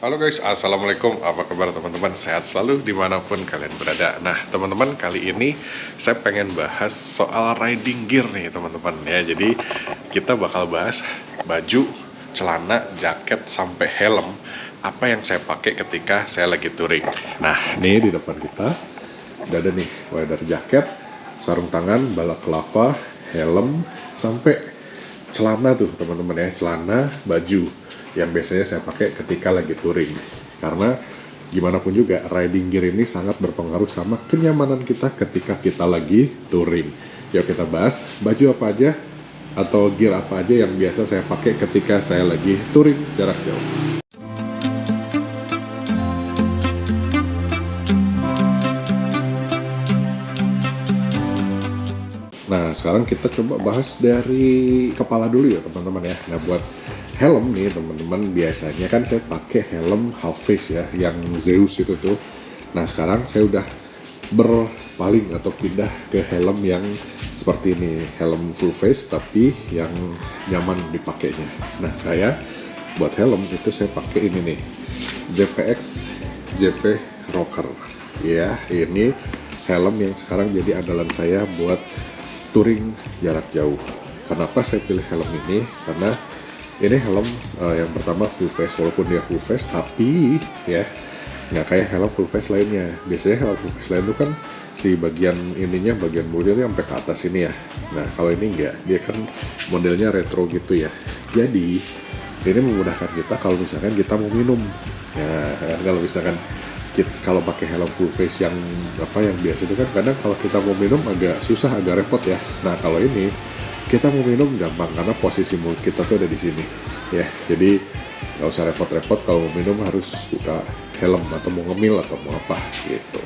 Halo guys, assalamualaikum. Apa kabar teman-teman? Sehat selalu dimanapun kalian berada. Nah teman-teman, kali ini saya pengen bahas soal riding gear nih teman-teman ya. Jadi kita bakal bahas baju, celana, jaket, sampai helm apa yang saya pakai ketika saya lagi touring. Nah ini di depan kita udah ada nih, mulai dari jaket, sarung tangan, balaclava, helm, sampai celana tuh teman-teman ya. Celana, baju yang biasanya saya pakai ketika lagi touring. Karena gimana pun juga riding gear ini sangat berpengaruh sama kenyamanan kita ketika kita lagi touring. Yuk kita bahas baju apa aja atau gear apa aja yang biasa saya pakai ketika saya lagi touring jarak jauh. Nah sekarang kita coba bahas dari kepala dulu ya teman-teman ya. Nah buat helm nih teman-teman, biasanya kan saya pakai helm half face ya, yang Zeus itu tuh. Nah sekarang saya udah berpaling atau pindah ke helm yang seperti ini, helm full face tapi yang nyaman dipakainya. Nah saya buat helm itu saya pakai ini nih, JPX JP Rocker ya. Ini helm yang sekarang jadi andalan saya buat touring jarak jauh. Kenapa saya pilih helm ini? Karena ini helm yang pertama full face, walaupun dia full face tapi ya nggak kayak helm full face lainnya. Biasanya helm full face lain itu kan si bagian ininya, bagian mulutnya sampai ke atas ini ya. Nah kalau ini enggak, dia kan modelnya retro gitu ya. Jadi ini memudahkan kita kalau misalkan kita mau minum. Ya kalau misalkan kalau pakai helm full face yang yang biasa itu kan kadang kalau kita mau minum agak susah, agak repot ya. Nah kalau ini kita mau minum gampang karena posisi mulut kita tuh ada di sini ya. Jadi nggak usah repot-repot kalau mau minum harus buka helm atau mau ngemil atau mau apa gitu.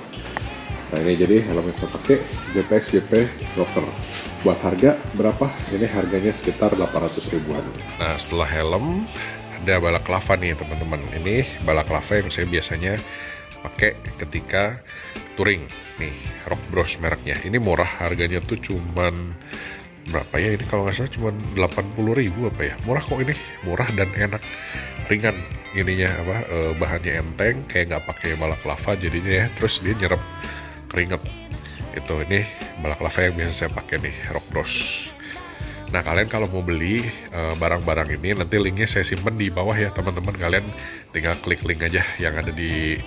Nah ini jadi helm yang saya pakai JPX JP Rocker. Buat harga berapa? Ini harganya sekitar 800 ribuan. Nah setelah helm ada balaclava nih teman-teman. Ini balaclava yang saya biasanya pakai ketika touring nih, Rock Bros mereknya. Ini murah, harganya tuh cuman berapa ya, ini kalau nggak salah cuma 80 ribu apa ya. Murah kok ini, murah dan enak, ringan ininya bahannya enteng, kayak nggak pakai balaclava jadinya ya. Terus dia nyerap keringet itu. Ini balaclava yang biasa saya pakai nih, Rock Bros. Nah kalian kalau mau beli barang-barang ini, nanti linknya saya simpen di bawah ya teman-teman. Kalian tinggal klik link aja yang ada di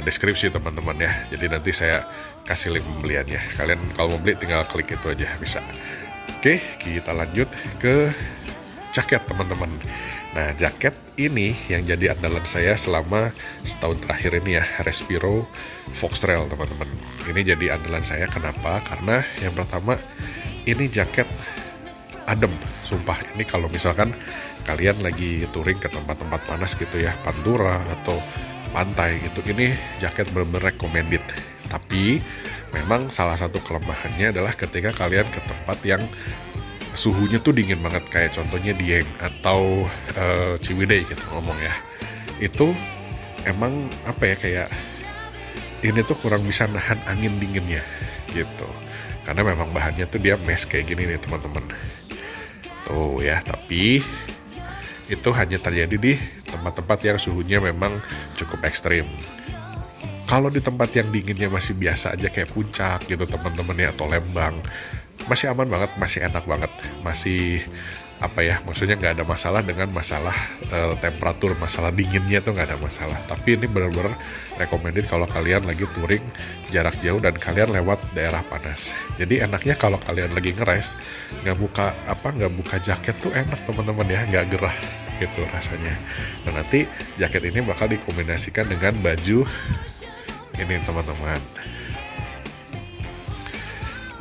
deskripsi teman-teman ya. Jadi nanti saya kasih link pembeliannya. Kalian kalau mau beli tinggal klik itu aja bisa. Oke, kita lanjut ke jaket teman-teman. Nah jaket ini yang jadi andalan saya selama setahun terakhir ini ya, Respiro Fox Trail teman-teman. Ini jadi andalan saya, kenapa? Karena yang pertama ini jaket adem, sumpah. Ini kalau misalkan kalian lagi touring ke tempat-tempat panas gitu ya, Pantura atau pantai gitu, ini jaket bener-bener recommended. Tapi memang salah satu kelemahannya adalah ketika kalian ke tempat yang suhunya tuh dingin banget, kayak contohnya Dieng atau Ciwidey gitu ngomong ya. Itu emang kayak ini tuh kurang bisa nahan angin dinginnya gitu. Karena memang bahannya tuh dia mesh kayak gini nih teman-teman. Tuh ya, tapi itu hanya terjadi di tempat-tempat yang suhunya memang cukup ekstrim. Kalau di tempat yang dinginnya masih biasa aja kayak Puncak gitu teman-teman ya, atau Lembang, masih aman banget, masih enak banget, masih maksudnya nggak ada masalah dengan masalah temperatur, masalah dinginnya tuh nggak ada masalah. Tapi ini benar-benar recommended kalau kalian lagi touring jarak jauh dan kalian lewat daerah panas. Jadi enaknya kalau kalian lagi ngeres, nggak buka jaket tuh enak teman-teman ya, nggak gerah gitu rasanya. Dan nanti jaket ini bakal dikombinasikan dengan baju ini teman-teman.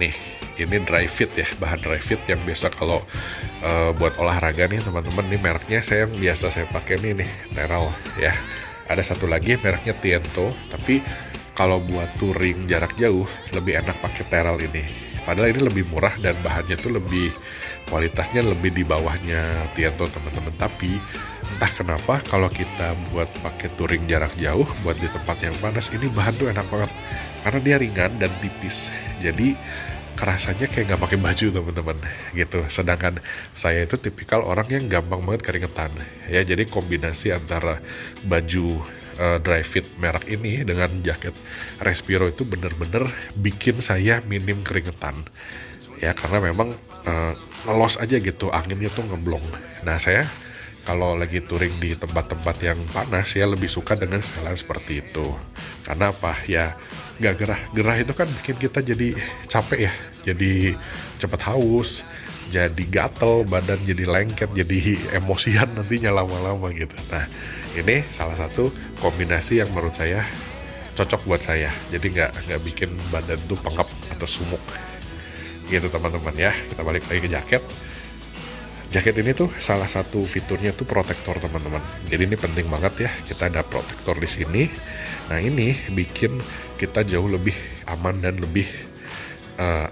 Nih ini dry fit ya, bahan dry fit yang biasa kalau buat olahraga nih teman-teman. Ini mereknya yang biasa saya pakai nih Teral ya. Ada satu lagi mereknya Tiento, tapi kalau buat touring jarak jauh lebih enak pakai Teral ini. Padahal ini lebih murah dan bahannya tuh kualitasnya lebih di bawahnya Tiento teman-teman. Tapi entah kenapa kalau kita buat pakai touring jarak jauh, buat di tempat yang panas, ini bahan tuh enak banget karena dia ringan dan tipis. Jadi kerasanya kayak nggak pakai baju teman-teman gitu. Sedangkan saya itu tipikal orang yang gampang banget keringetan ya, jadi kombinasi antara baju dry fit merek ini dengan jaket Respiro itu bener-bener bikin saya minim keringetan ya, karena memang ngelos aja gitu, anginnya tuh ngeblong. Nah saya kalau lagi touring di tempat-tempat yang panas ya lebih suka dengan setelan seperti itu. Karena apa ya, nggak gerah itu kan bikin kita jadi capek ya, jadi cepat haus, jadi gatel badan, jadi lengket, jadi emosian nantinya lama-lama gitu. Nah ini salah satu kombinasi yang menurut saya cocok buat saya, jadi nggak bikin badan tuh pengap atau sumuk gitu teman-teman ya. Kita balik lagi ke jaket. Jaket ini tuh salah satu fiturnya tuh protektor teman-teman. Jadi ini penting banget ya, kita ada protektor di sini. Nah ini bikin kita jauh lebih aman dan lebih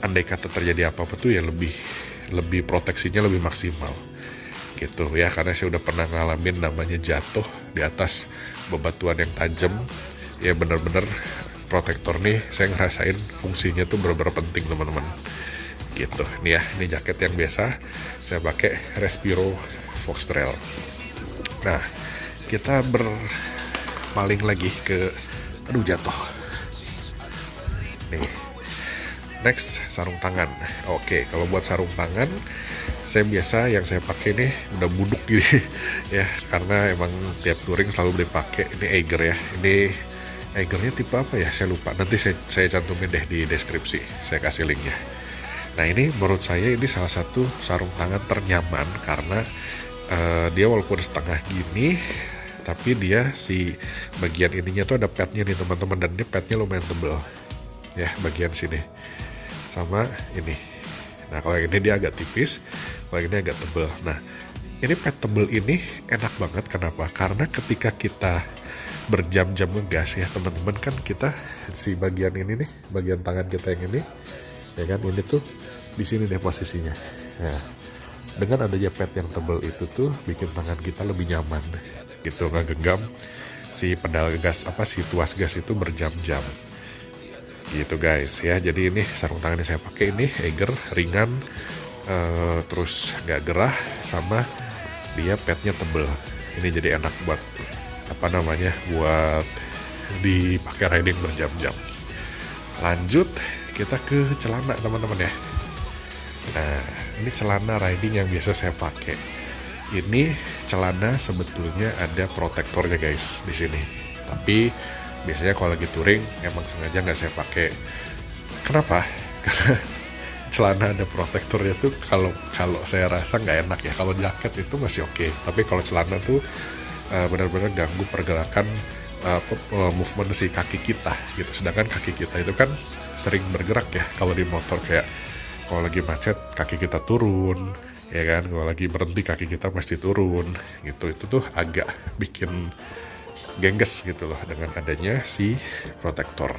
andai kata terjadi apa-apa tuh ya lebih proteksinya lebih maksimal gitu ya. Karena saya udah pernah ngalamin namanya jatuh di atas bebatuan yang tajam ya, bener-bener protektor nih saya ngerasain fungsinya tuh bener-bener penting teman-teman gitu. Nih ya, ini jaket yang biasa saya pakai Respiro Fox Trail. Nah kita berpaling lagi ke jatuh nih. Next, sarung tangan. Oke, kalau buat sarung tangan saya biasa yang saya pakai nih udah buduk gitu ya, karena emang tiap touring selalu dipakai. Ini Eiger ya, ini Eigernya tipe apa ya saya lupa, nanti saya cantumin deh di deskripsi, saya kasih linknya. Nah ini menurut saya ini salah satu sarung tangan ternyaman karena dia walaupun setengah gini tapi dia si bagian ininya tuh ada padnya nih teman-teman, dan ini padnya lumayan tebel ya bagian sini sama ini. Nah kalau yang ini dia agak tipis, kalau yang ini agak tebel. Nah ini pad tebel ini enak banget, kenapa? Karena ketika kita berjam-jam ngegas ya teman-teman, kan kita si bagian ini nih, bagian tangan kita yang ini ya kan, ini tuh di sini deh posisinya. Nah, dengan adanya pad yang tebal itu tuh bikin tangan kita lebih nyaman gitu, nggak genggam si pedal gas si tuas gas itu berjam-jam gitu guys ya. Jadi ini sarung tangan yang saya pakai ini Eiger, ringan, terus nggak gerah, sama dia padnya tebel. Ini jadi enak buat buat dipakai riding berjam-jam. Lanjut kita ke celana teman-teman ya. Nah ini celana riding yang biasa saya pakai. Ini celana sebetulnya ada protektornya guys di sini, tapi biasanya kalau lagi touring emang sengaja nggak saya pakai. Kenapa? Karena celana ada protektornya tuh kalau saya rasa nggak enak ya. Kalau jaket itu masih oke, tapi kalau celana tuh benar-benar ganggu pergerakan movement si kaki kita gitu. Sedangkan kaki kita itu kan sering bergerak ya, kalau di motor kayak kalau lagi macet kaki kita turun ya kan, kalau lagi berhenti kaki kita pasti turun gitu. Itu tuh agak bikin gengges gitu loh dengan adanya si protektor,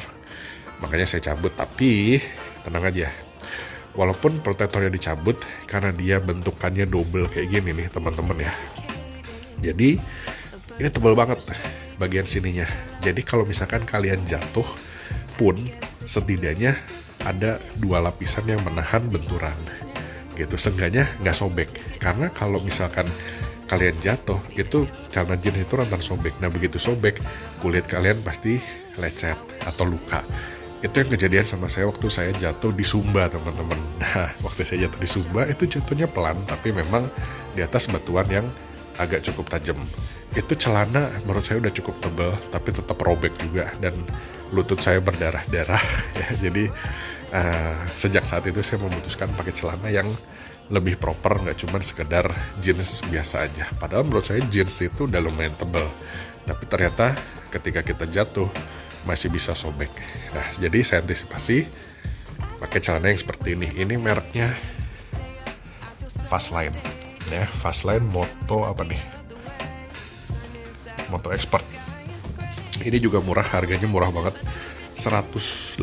makanya saya cabut. Tapi tenang aja, walaupun protektornya dicabut, karena dia bentukannya double kayak gini nih teman-teman ya, jadi ini tebal banget bagian sininya. Jadi kalau misalkan kalian jatuh pun setidaknya ada 2 lapisan yang menahan benturan gitu, seenggaknya nggak sobek. Karena kalau misalkan kalian jatuh itu celana jeans itu rentan sobek. Nah begitu sobek, kulit kalian pasti lecet atau luka. Itu yang kejadian sama saya waktu saya jatuh di Sumba teman-teman. Nah waktu saya jatuh di Sumba itu jatuhnya pelan, tapi memang di atas batuan yang agak cukup tajam. Itu celana menurut saya udah cukup tebal, tapi tetap robek juga, dan lutut saya berdarah-darah ya. Jadi sejak saat itu saya memutuskan pakai celana yang lebih proper, nggak cuma sekedar jeans biasa aja. Padahal menurut saya jeans itu udah lumayan tebal, tapi ternyata ketika kita jatuh masih bisa sobek. Nah jadi saya antisipasi pakai celana yang seperti ini. Ini mereknya Fastline ya, Fastline Moto Moto Expert. Ini juga murah, harganya murah banget, 180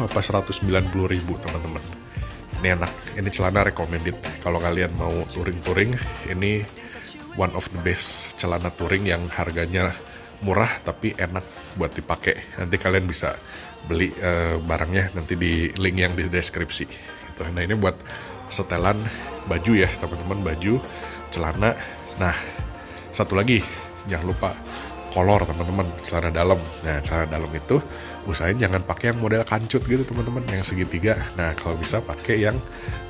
apa 190 ribu teman-teman. Ini enak, ini celana recommended kalau kalian mau touring-touring. Ini one of the best celana touring yang harganya murah tapi enak buat dipakai. Nanti kalian bisa beli barangnya nanti di link yang di deskripsi gitu. Nah ini buat setelan baju ya teman-teman, baju, celana. Nah satu lagi jangan lupa kolor teman-teman, celana dalam. Nah celana dalam itu usahain jangan pakai yang model kancut gitu teman-teman, yang segitiga. Nah kalau bisa pakai yang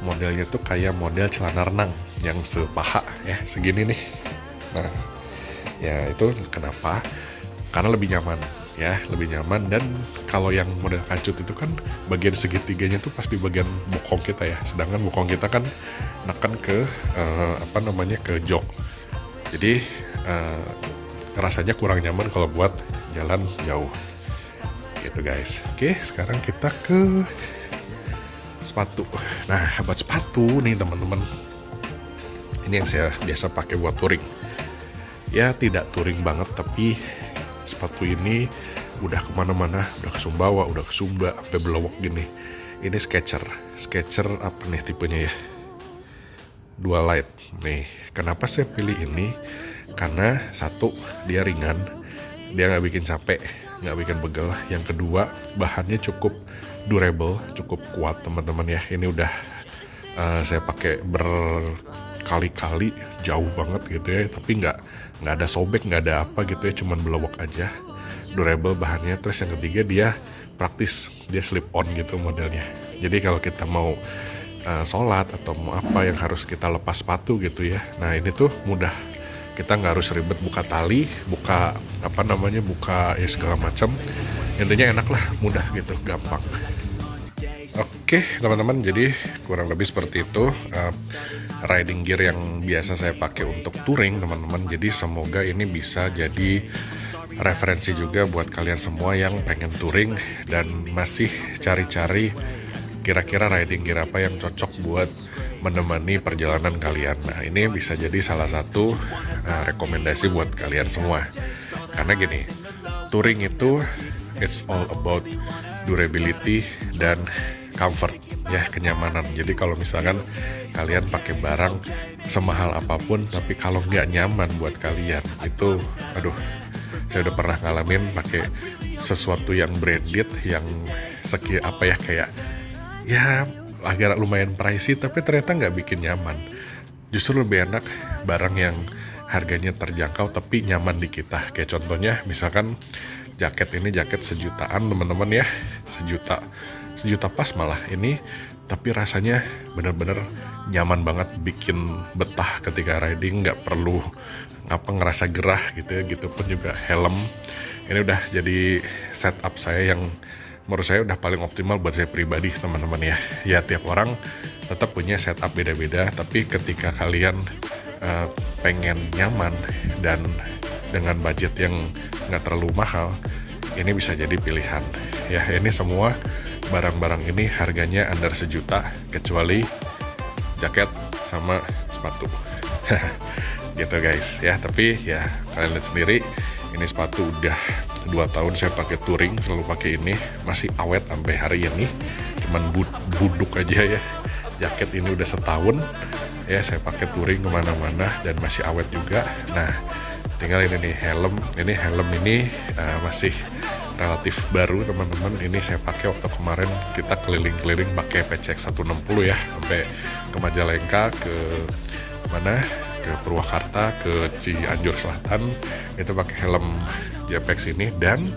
modelnya tuh kayak model celana renang yang sepaha ya, segini nih. Nah ya itu kenapa? Karena lebih nyaman ya, lebih nyaman. Dan kalau yang model kancut itu kan bagian segitiganya tuh pas di bagian bokong kita ya, sedangkan bokong kita kan neken ke ke jok. Jadi rasanya kurang nyaman kalau buat jalan jauh gitu guys. Oke, sekarang kita ke sepatu. Nah buat sepatu nih teman-teman, ini yang saya biasa pakai buat touring. Ya tidak touring banget, tapi sepatu ini udah kemana-mana, udah ke Sumbawa, udah ke Sumba, sampai Belowok gini. Ini Skechers apa nih tipenya ya? Dua Light. Nih, kenapa saya pilih ini? Karena satu, dia ringan, dia nggak bikin capek, nggak bikin pegel. Yang kedua, bahannya cukup durable, cukup kuat teman-teman ya. Ini udah saya pakai berkali-kali, jauh banget gitu ya, tapi nggak ada sobek, nggak ada apa gitu ya, cuman belowok aja. Durable bahannya. Terus yang ketiga, dia praktis, dia slip on gitu modelnya. Jadi kalau kita mau sholat atau mau apa yang harus kita lepas sepatu gitu ya, nah ini tuh mudah. Kita nggak harus ribet buka tali, buka ya segala macam. Intinya enak lah, mudah gitu, gampang. Oke teman-teman, jadi kurang lebih seperti itu riding gear yang biasa saya pakai untuk touring teman-teman. Jadi semoga ini bisa jadi referensi juga buat kalian semua yang pengen touring dan masih cari-cari kira-kira riding gear apa yang cocok buat menemani perjalanan kalian. Nah ini bisa jadi salah satu rekomendasi buat kalian semua. Karena gini, touring itu it's all about durability dan comfort ya, kenyamanan. Jadi kalau misalkan kalian pakai barang semahal apapun tapi kalau nggak nyaman buat kalian, itu aduh, saya udah pernah ngalamin pakai sesuatu yang branded yang kayak ya agak lumayan pricey tapi ternyata nggak bikin nyaman. Justru lebih enak barang yang harganya terjangkau tapi nyaman di kita. Kayak contohnya misalkan jaket ini, jaket sejutaan teman-teman ya, sejuta pas malah ini, tapi rasanya bener-bener nyaman banget, bikin betah ketika riding, nggak perlu ngerasa gerah gitu ya. Gitu pun juga helm ini udah jadi setup saya yang menurut saya udah paling optimal buat saya pribadi teman-teman ya. Ya tiap orang tetap punya setup beda-beda, tapi ketika kalian pengen nyaman dan dengan budget yang nggak terlalu mahal, ini bisa jadi pilihan ya. Ini semua barang-barang ini harganya under 1 juta kecuali jaket sama sepatu gitu guys ya. Tapi ya kalian lihat sendiri, ini sepatu udah 2 tahun saya pakai touring, selalu pakai ini, masih awet sampai hari ini. Cuman buduk aja ya. Jaket ini udah setahun ya saya pakai touring kemana-mana dan masih awet juga. Nah tinggal ini nih helm. Ini helm ini masih relatif baru teman-teman. Ini saya pakai waktu kemarin kita keliling-keliling pakai PCX 160 ya, sampai ke Majalengka, ke Purwakarta, ke Cianjur Selatan, itu pakai helm JPEX ini dan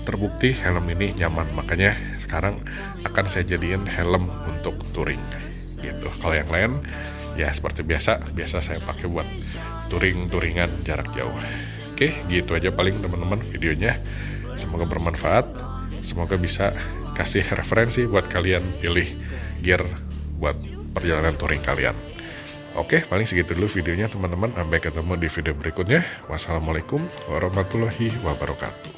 terbukti helm ini nyaman. Makanya sekarang akan saya jadiin helm untuk touring gitu. Kalau yang lain ya seperti biasa saya pakai buat touringan jarak jauh. Oke, gitu aja paling teman-teman videonya. Semoga bermanfaat, semoga bisa kasih referensi buat kalian pilih gear buat perjalanan touring kalian. Oke, paling segitu dulu videonya teman-teman. Sampai ketemu di video berikutnya. Wassalamualaikum warahmatullahi wabarakatuh.